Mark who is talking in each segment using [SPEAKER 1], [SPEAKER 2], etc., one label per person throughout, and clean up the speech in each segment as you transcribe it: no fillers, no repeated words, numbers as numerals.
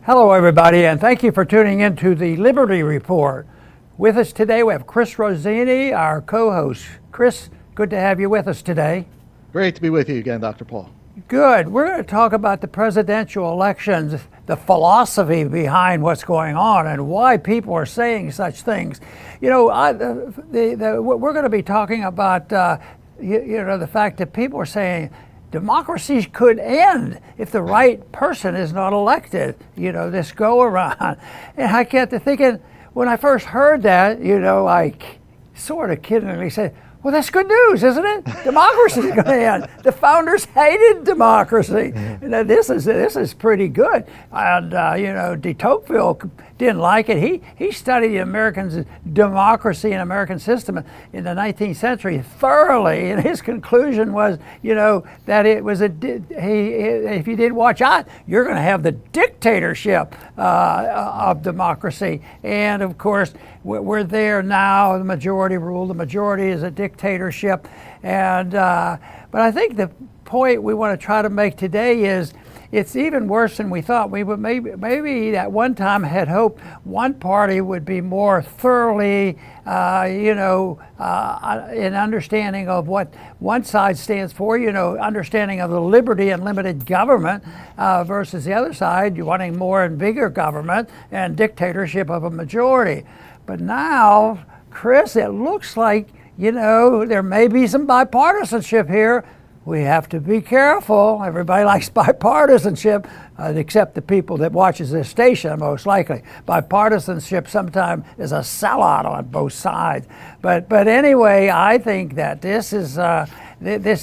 [SPEAKER 1] Hello, everybody, and thank you for tuning in to the Liberty Report. With us today, we have Chris Rossini, our co-host. Chris, good to have you with us today.
[SPEAKER 2] Great to be with you again, Dr. Paul.
[SPEAKER 1] Good. We're going to talk about the presidential elections, the philosophy behind what's going on, and why people are saying such things. You know, we're going to be talking about, the fact that people are saying democracy could end if the right person is not elected, this go around. And I get to thinking, when I first heard that, I sort of kiddingly said, well, that's good news, isn't it? Democracy is going to end. The founders hated democracy. And this is pretty good. And, de Tocqueville didn't like it. He studied Americans' democracy and American system in the 19th century thoroughly. And his conclusion was, that it was if you didn't watch out, you're going to have the dictatorship of democracy. And, of course, we're there now. The majority rule. The majority is a dictatorship. And but I think the point we want to try to make today is it's even worse than we thought. We would maybe at one time had hoped one party would be more thoroughly, in understanding of what one side stands for, understanding of the liberty and limited government versus the other side, you wanting more and bigger government and dictatorship of a majority. But now, Chris, it looks like, there may be some bipartisanship here. We have to be careful. Everybody likes bipartisanship, except the people that watches this station, most likely. Bipartisanship sometimes is a sellout on both sides. But anyway, I think that this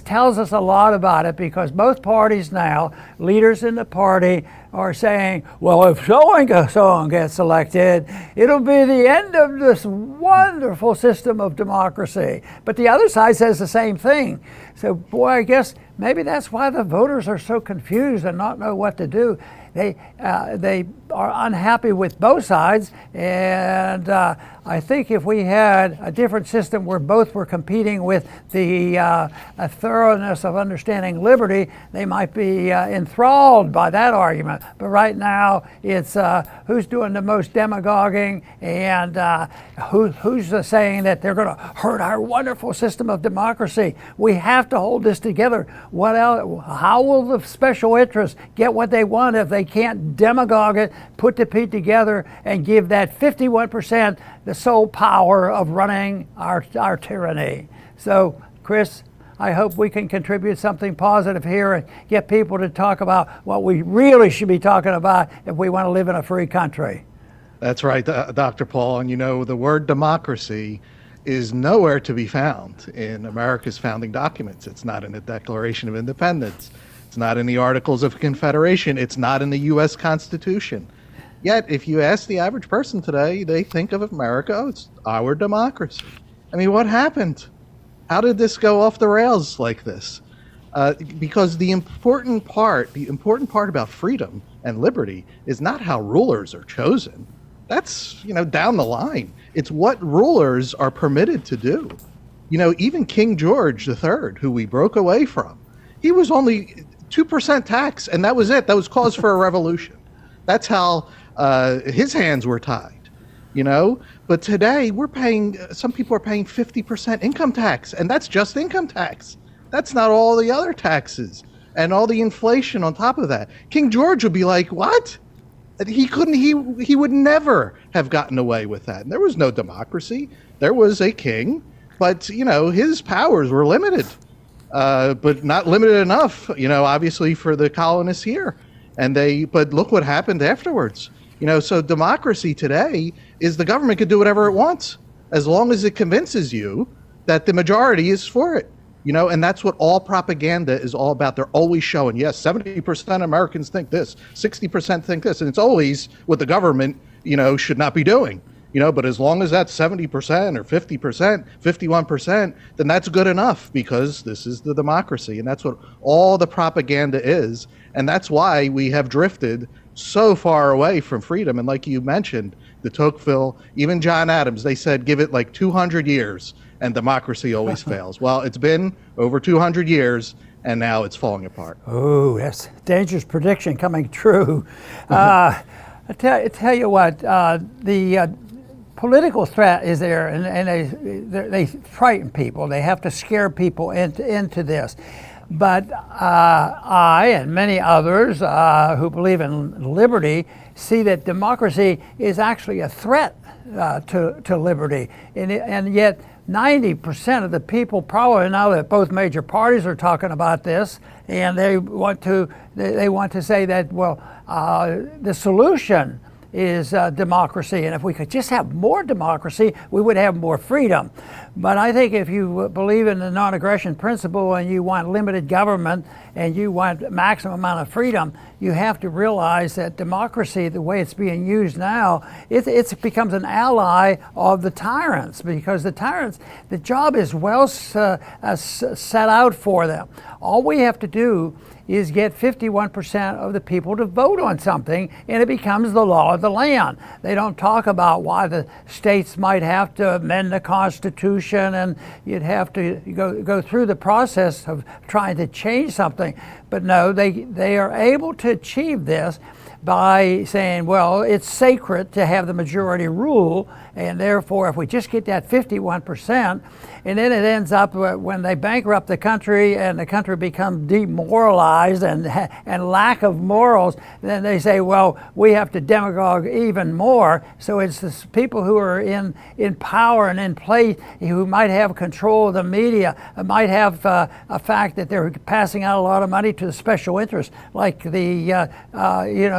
[SPEAKER 1] tells us a lot about it, because both parties now, leaders in the party, are saying, well, if so-and-so gets elected, it'll be the end of this wonderful system of democracy. But the other side says the same thing. So, boy, I guess maybe that's why the voters are so confused and not know what to do. They are unhappy with both sides, and I think if we had a different system where both were competing with the thoroughness of understanding liberty, they might be enthralled by that argument. But right now, it's who's doing the most demagoguing, and who's saying that they're going to hurt our wonderful system of democracy. We have to hold this together. What else? How will the special interests get what they want if they can't demagogue it, put the P together, and give that 51% the sole power of running our tyranny? So, Chris, I hope we can contribute something positive here and get people to talk about what we really should be talking about if we want to live in a free country.
[SPEAKER 2] That's right, Dr. Paul. And the word democracy is nowhere to be found in America's founding documents. It's not in the Declaration of Independence. It's not in the Articles of Confederation. It's not in the U.S. Constitution. Yet, if you ask the average person today, they think of America, it's our democracy. I mean, what happened? How did this go off the rails like this? Because the important part about freedom and liberty is not how rulers are chosen. That's, down the line. It's what rulers are permitted to do. Even King George III, who we broke away from, he was only 2% tax, and that was it. That was cause for a revolution. That's how his hands were tied, But today some people are paying 50% income tax, and that's just income tax. That's not all the other taxes and all the inflation on top of that. King George would be like, what? He would never have gotten away with that. And there was no democracy. There was a king, but, his powers were limited. But not limited enough, obviously for the colonists here. But look what happened afterwards. So democracy today is the government can do whatever it wants as long as it convinces you that the majority is for it. And that's what all propaganda is all about. They're always showing, yes, 70% of Americans think this, 60% think this, and it's always what the government, should not be doing. But as long as that's 70% or 50%, 51%, then that's good enough, because this is the democracy. And that's what all the propaganda is. And that's why we have drifted so far away from freedom. And like you mentioned, de Tocqueville, even John Adams, they said, give it like 200 years and democracy always fails. Well, it's been over 200 years, and now it's falling apart.
[SPEAKER 1] Oh, that's a dangerous prediction coming true. I tell you what, the political threat is there, and they frighten people. They have to scare people into this. But I and many others who believe in liberty see that democracy is actually a threat to liberty, and yet 90% of the people probably now that both major parties are talking about this, and they want to say that, well, the solution is democracy, and if we could just have more democracy, we would have more freedom. But I think if you believe in the non-aggression principle and you want limited government and you want maximum amount of freedom, you have to realize that democracy, the way it's being used now, it becomes an ally of the tyrants, because the tyrants, the job is well set out for them. All we have to do is get 51% of the people to vote on something, and it becomes the law of the land. They don't talk about why the states might have to amend the Constitution, and you'd have to go through the process of trying to change something. But no, they are able to achieve this by saying, well, it's sacred to have the majority rule, and therefore if we just get that 51%, and then it ends up when they bankrupt the country and the country becomes demoralized and lack of morals, then they say, well, we have to demagogue even more. So it's the people who are in power and in place, who might have control of the media, might have a fact that they're passing out a lot of money to the special interests, like the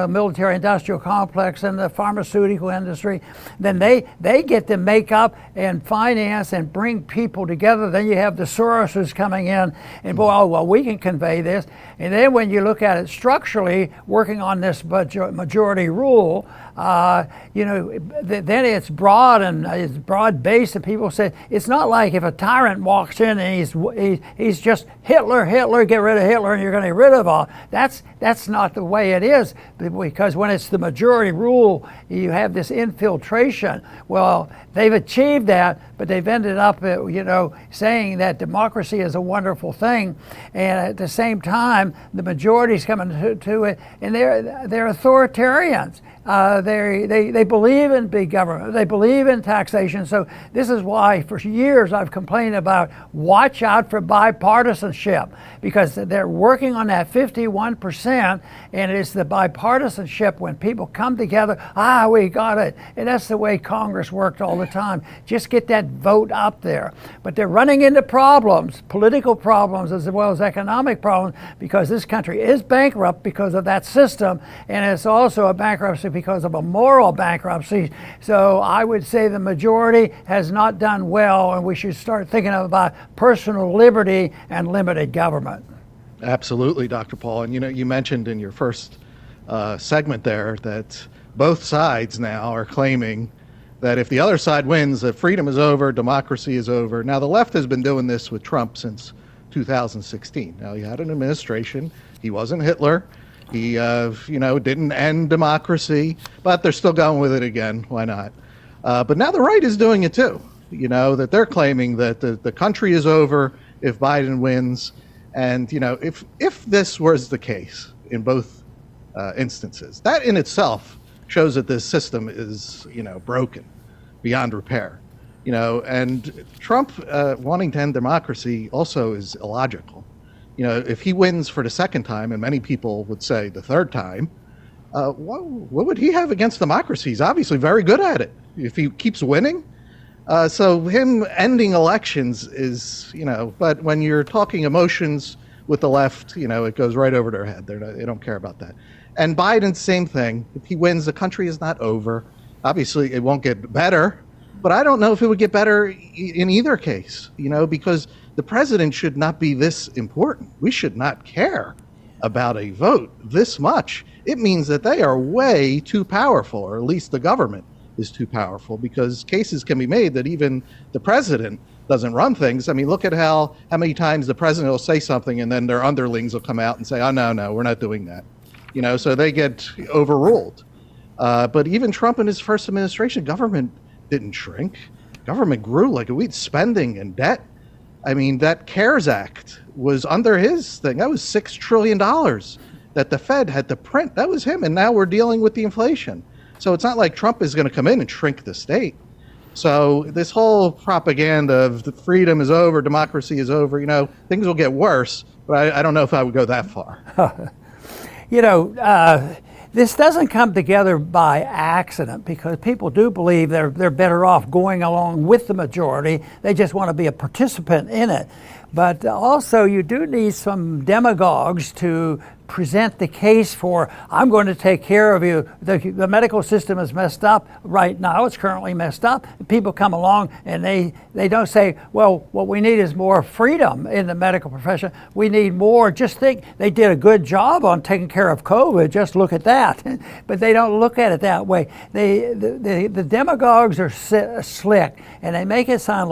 [SPEAKER 1] military industrial complex and the pharmaceutical industry. Then they get to make up and finance and bring people together. Then you have the Soroses coming in and, well, we can convey this. And then when you look at it structurally, working on this majority rule, then it's broad and it's broad based, and people say it's not like if a tyrant walks in and he's just Hitler, get rid of Hitler, and you're going to get rid of all. That's not the way it is, because when it's the majority rule, you have this infiltration. Well, they've achieved that, but they've ended up, saying that democracy is a wonderful thing, and at the same time, the majority's coming to it, and they're authoritarians. They believe in big government. They believe in taxation. So this is why for years I've complained about watch out for bipartisanship, because they're working on that 51%, and it's the bipartisanship when people come together, we got it. And that's the way Congress worked all the time. Just get that vote up there. But they're running into problems, political problems as well as economic problems, because this country is bankrupt because of that system, and it's also a bankruptcy because of a moral bankruptcy. So I would say the majority has not done well, and we should start thinking about personal liberty and limited government.
[SPEAKER 2] Absolutely, Dr. Paul. And you mentioned in your first segment there that both sides now are claiming that if the other side wins, that freedom is over, democracy is over. Now, the left has been doing this with Trump since 2016. Now, he had an administration. He wasn't Hitler. He, didn't end democracy, but they're still going with it again. Why not? But now the right is doing it too. That they're claiming that the country is over if Biden wins. And, if this was the case in both instances, that in itself shows that this system is, broken beyond repair. And Trump wanting to end democracy also is illogical. If he wins for the second time, and many people would say the third time, what would he have against democracy? He's obviously very good at it if he keeps winning. So him ending elections is, but when you're talking emotions with the left, it goes right over their head. They don't care about that. And Biden, same thing. If he wins, the country is not over. Obviously, it won't get better, but I don't know if it would get better in either case, because the president should not be this important. We should not care about a vote this much. It means that they are way too powerful, or at least the government is too powerful, because cases can be made that even the president doesn't run things. I mean, look at how many times the president will say something and then their underlings will come out and say, oh, no, we're not doing that. So they get overruled. But even Trump in his first administration, government didn't shrink. Government grew like a weed, spending and debt. I mean, that CARES Act was under his thing. That was $6 trillion that the Fed had to print. That was him. And now we're dealing with the inflation. So it's not like Trump is going to come in and shrink the state. So this whole propaganda of the freedom is over, democracy is over, things will get worse, but I don't know if I would go that far.
[SPEAKER 1] This doesn't come together by accident, because people do believe they're better off going along with the majority. They just want to be a participant in it. But also you do need some demagogues to present the case for, I'm going to take care of you. The medical system is messed up right now. It's currently messed up. People come along and they don't say, well, what we need is more freedom in the medical profession. We need more. Just think, they did a good job on taking care of COVID. Just look at that. But they don't look at it that way. The demagogues are slick, and they make it sound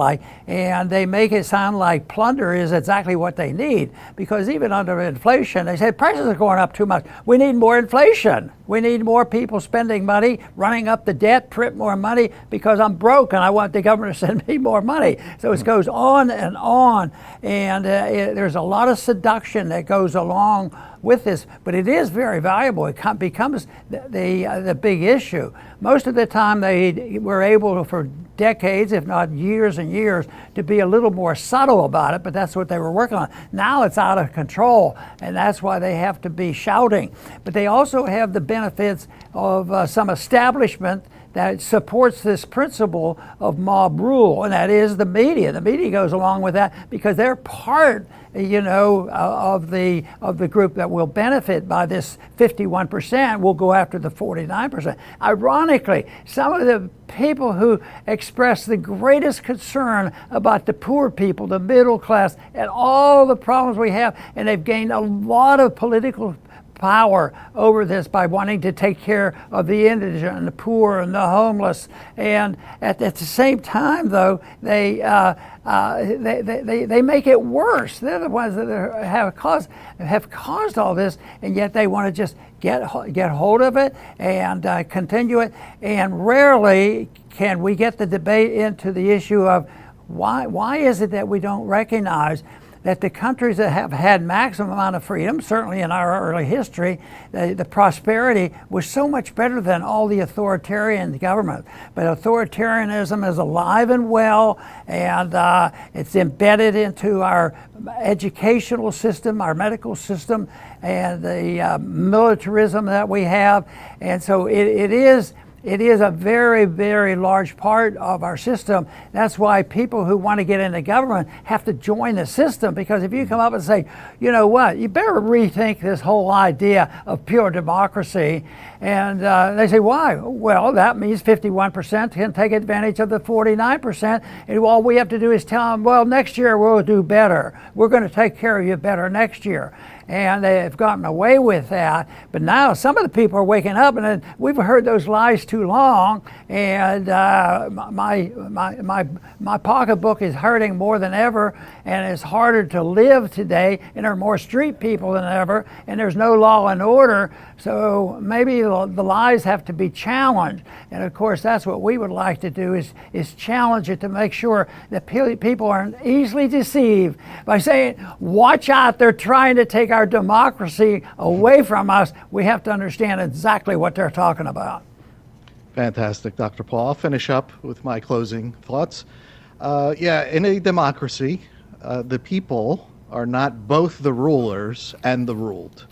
[SPEAKER 1] like plunder is exactly what they need. Because even under inflation, they say prices are going up too much. We need more inflation. We need more people spending money, running up the debt, print more money, because I'm broke and I want the government to send me more money. So it goes on and on. And there's a lot of seduction that goes along with this, but it is very valuable. It becomes the big issue. Most of the time they were able, for decades, if not years and years, to be a little more subtle about it, but that's what they were working on. Now it's out of control, and that's why they have to be shouting. But they also have the benefits of some establishment that supports this principle of mob rule, and that is the media. The media goes along with that because they're part, of the group that will benefit by this 51%. Will go after the 49%. Ironically, some of the people who express the greatest concern about the poor people, the middle class, and all the problems we have, and they've gained a lot of political power over this by wanting to take care of the indigent and the poor and the homeless. And at the same time, though, they make it worse. They're the ones that have caused all this, and yet they want to just get hold of it and continue it. And rarely can we get the debate into the issue of why is it that we don't recognize that the countries that have had maximum amount of freedom, certainly in our early history, the prosperity was so much better than all the authoritarian government. But authoritarianism is alive and well, and it's embedded into our educational system, our medical system, and the militarism that we have. And so it is a very, very large part of our system. That's why people who want to get into government have to join the system, because if you come up and say, you know what, you better rethink this whole idea of pure democracy, and they say, why? Well, that means 51% can take advantage of the 49%, and all we have to do is tell them, well, next year we'll do better. We're going to take care of you better next year. And they've gotten away with that. But now some of the people are waking up, and we've heard those lies too long, and my pocketbook is hurting more than ever, and it's harder to live today, and there are more street people than ever, and there's no law and order. So maybe the lies have to be challenged. And of course, that's what we would like to do, is challenge it to make sure that people aren't easily deceived by saying, watch out, they're trying to take our democracy away from us. We have to understand exactly what they're talking about.
[SPEAKER 2] Fantastic, Dr. Paul. I'll finish up with my closing thoughts. In a democracy, the people are not both the rulers and the ruled.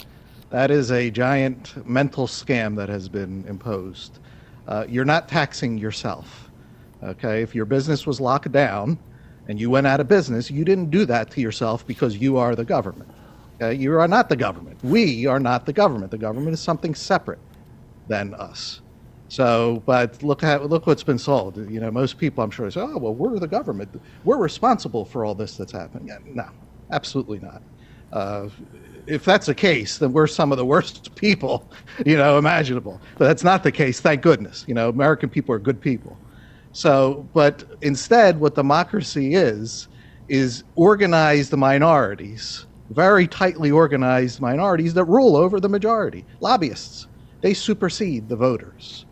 [SPEAKER 2] That is a giant mental scam that has been imposed. You're not taxing yourself. Okay, if your business was locked down and you went out of business, you didn't do that to yourself because you are the government. Okay? You are not the government. We are not the government. The government is something separate than us. So, but look what's been sold. Most people, I'm sure, say, "Oh, well, we're the government. We're responsible for all this that's happening." Yeah, no, absolutely not. If that's the case, then we're some of the worst people, imaginable. But that's not the case. Thank goodness. American people are good people. So, but instead, what democracy is organized minorities, very tightly organized minorities that rule over the majority. Lobbyists, they supersede the voters.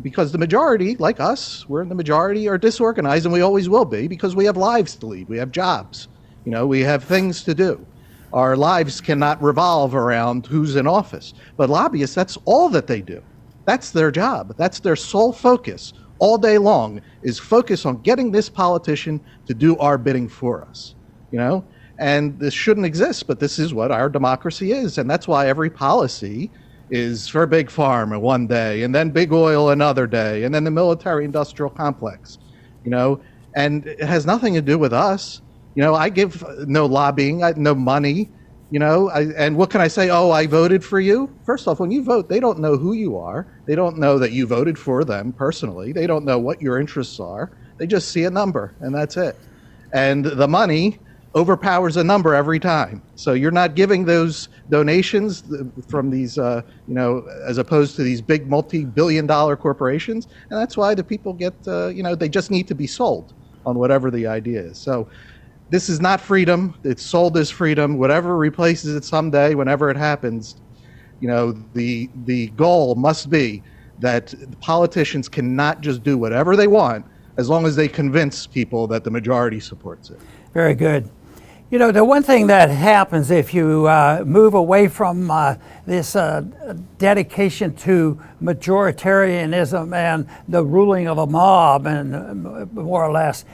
[SPEAKER 2] Because the majority, like us, we're in the majority, are disorganized, and we always will be, because we have lives to lead. We have jobs. We have things to do. Our lives cannot revolve around who's in office. But lobbyists, that's all that they do. That's their job. That's their sole focus all day long, is focus on getting this politician to do our bidding for us, you know? And this shouldn't exist, but this is what our democracy is. And that's why every policy is for big pharma one day, and then big oil another day, and then the military industrial complex, you know? And it has nothing to do with us. You know, I give no lobbying, no money, you know, and what can I say? Oh, I voted for you. First off, when you vote, they don't know who you are. They don't know that you voted for them personally. They don't know what your interests are. They just see a number, and that's it. And the money overpowers a number every time. So you're not giving those donations from these, you know, as opposed to these big multi-billion-dollar corporations. And that's why the people get, you know, they just need to be sold on whatever the idea is. So this is not freedom. It's sold as freedom. Whatever replaces it someday, whenever it happens, you know, the goal must be that politicians cannot just do whatever they want as long as they convince people that the majority supports it.
[SPEAKER 1] Very good. You know, the one thing that happens if you move away from this dedication to majoritarianism and the ruling of a mob, and more or less,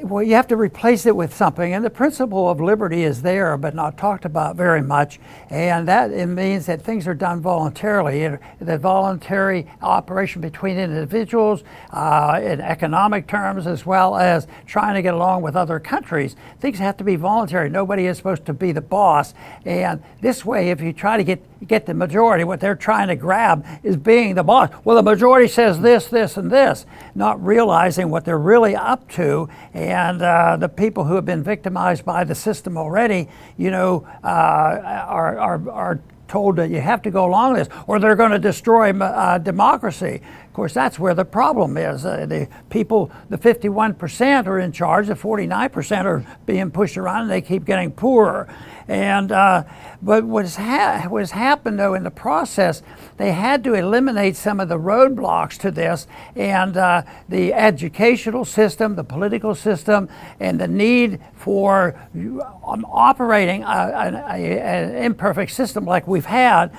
[SPEAKER 1] well, you have to replace it with something, and the principle of liberty is there but not talked about very much, and that it means that things are done voluntarily. The voluntary operation between individuals in economic terms, as well as trying to get along with other countries. Things have to be voluntary. Nobody is supposed to be the boss, and this way, if you try to get the majority, what they're trying to grab is being the boss. Well, the majority says this, this, and this, not realizing what they're really up to. And the people who have been victimized by the system already, you know, are told that you have to go along with this, or they're going to destroy democracy. Of course, that's where the problem is. The people, the 51% are in charge, the 49% are being pushed around, and they keep getting poorer. And but what's happened though in the process, they had to eliminate some of the roadblocks to this, and the educational system, the political system, and the need for operating an imperfect system like we've had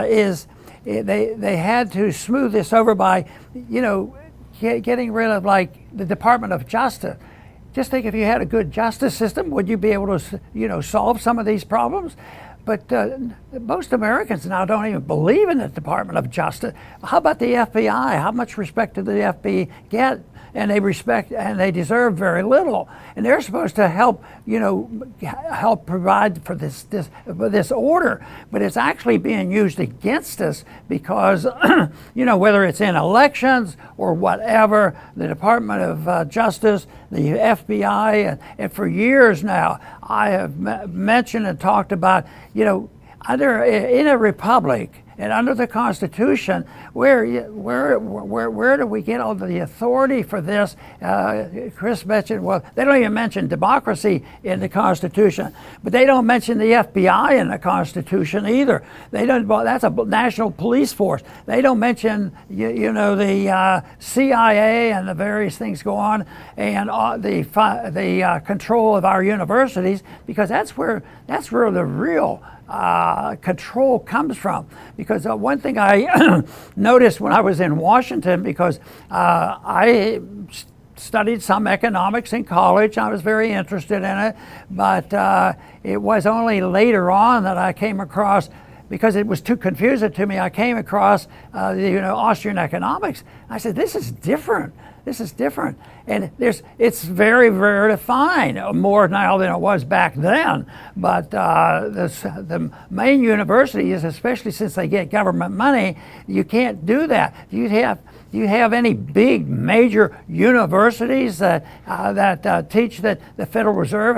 [SPEAKER 1] is they had to smooth this over by, you know, getting rid of like the Department of Justice. Just think, if you had a good justice system, would you be able to, you know, solve some of these problems? But most Americans now don't even believe in the Department of Justice. How about the FBI? How much respect do the FBI get? And they deserve very little. And they're supposed to help, you know, help provide for this order. But it's actually being used against us because, you know, whether it's in elections or whatever, the Department of Justice, the FBI, and for years now, I have mentioned and talked about, you know, in a republic and under the Constitution, where do we get all the authority for this? Chris mentioned, well, they don't even mention democracy in the Constitution, but they don't mention the FBI in the Constitution either. They don't. Well, that's a national police force. They don't mention, you know, the CIA and the various things go on, and the control of our universities, because that's where the real control comes from. Because one thing I noticed when I was in Washington, because I studied some economics in college, I was very interested in it, but it was only later on that I came across, because it was too confusing to me, I came across Austrian economics. I said, this is different. This is different. And it's very rare to find, more now than it was back then. But the main universities, especially since they get government money, you can't do that. Do you have any big major universities that teach that the Federal Reserve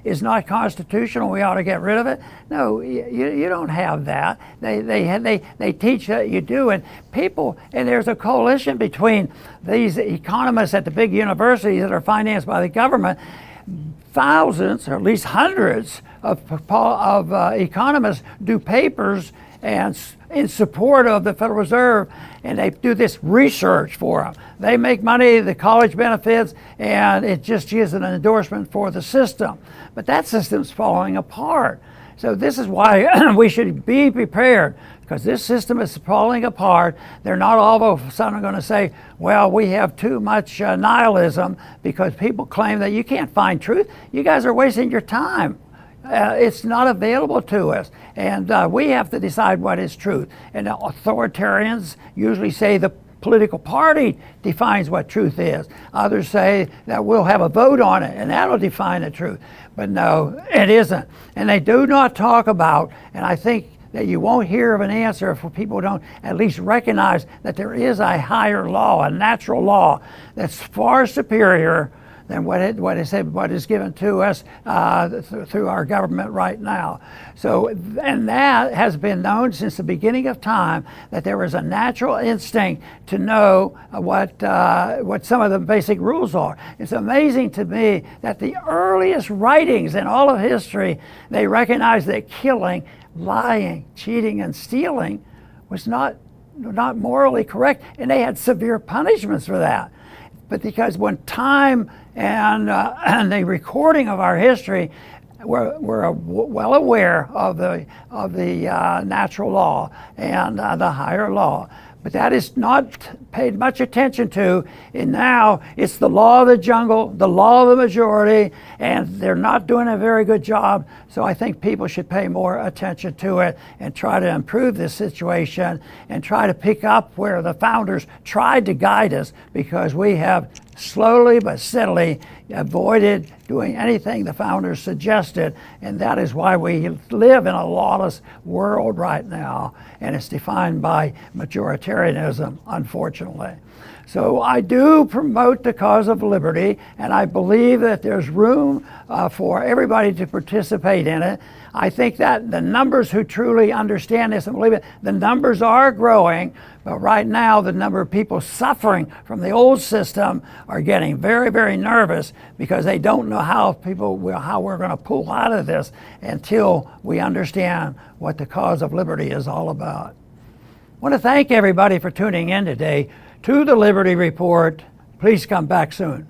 [SPEAKER 1] is not constitutional? We ought to get rid of it. No, you don't have that. They teach that you do, and people, and there's a coalition between these economists at the big universities that are financed by the government. Thousands, or at least hundreds, of economists do papers and in support of the Federal Reserve, and they do this research for them. They make money, the college benefits, and it just is an endorsement for the system. But that system's falling apart. So this is why we should be prepared, because this system is falling apart. They're not all of a sudden going to say, well, we have too much nihilism because people claim that you can't find truth. You guys are wasting your time. It's not available to us, and we have to decide what is truth. And authoritarians usually say the political party defines what truth is. Others say that we'll have a vote on it and that'll define the truth. But no, it isn't. And they do not talk about, and I think that you won't hear of an answer if people don't at least recognize that there is a higher law, a natural law that's far superior than what is given to us through our government right now. So, and that has been known since the beginning of time, that there is a natural instinct to know what some of the basic rules are. It's amazing to me that the earliest writings in all of history, they recognize that killing, lying, cheating, and stealing was not morally correct, and they had severe punishments for that. But because when time and the recording of our history, we're well aware of the natural law and the higher law. But that is not paid much attention to. And now it's the law of the jungle, the law of the majority, and they're not doing a very good job. So I think people should pay more attention to it and try to improve this situation and try to pick up where the founders tried to guide us, because we have slowly but steadily avoided doing anything the founders suggested, and that is why we live in a lawless world right now, and it's defined by majoritarianism, unfortunately. So I do promote the cause of liberty, and I believe that there's room for everybody to participate in it. I think that the numbers who truly understand this and believe it, the numbers are growing, but right now the number of people suffering from the old system are getting very, very nervous, because they don't know how we're going to pull out of this until we understand what the cause of liberty is all about. I want to thank everybody for tuning in today to the Liberty Report. Please come back soon.